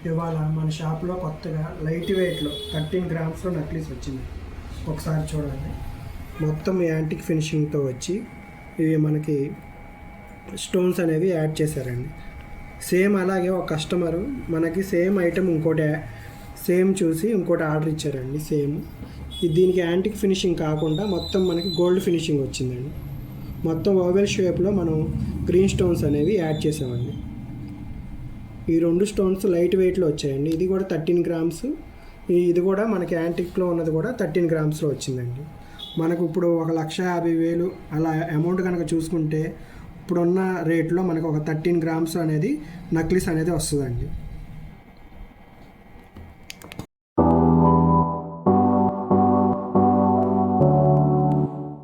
ఇవాళ మన షాప్లో కొత్తగా లైట్ వెయిట్లో 13 గ్రామ్స్లో నక్లీస్ వచ్చింది. ఒకసారి చూడండి. మొత్తం యాంటిక్ ఫినిషింగ్తో వచ్చి ఇవి మనకి స్టోన్స్ అనేవి యాడ్ చేశారండి. సేమ్ అలాగే ఒక కస్టమరు మనకి సేమ్ ఐటెం ఇంకోటి సేమ్ చూసి ఇంకోటి ఆర్డర్ ఇచ్చారండి. సేమ్ దీనికి యాంటిక్ ఫినిషింగ్ కాకుండా మొత్తం మనకి గోల్డ్ ఫినిషింగ్ వచ్చిందండి. మొత్తం ఓవెల్ షేప్లో మనం గ్రీన్ స్టోన్స్ అనేవి యాడ్ చేసామండి. ఈ 2 స్టోన్స్ లైట్ వెయిట్లో వచ్చాయండి. ఇది కూడా 13 గ్రామ్స్. ఇది కూడా మనకి యాంటిక్లో ఉన్నది కూడా 13 గ్రామ్స్లో వచ్చిందండి. మనకు ఇప్పుడు 1,50,000 అలా అమౌంట్ కనుక చూసుకుంటే ఇప్పుడున్న రేట్లో మనకు ఒక 13 గ్రామ్స్ అనేది నక్లీస్ అనేది వస్తుందండి.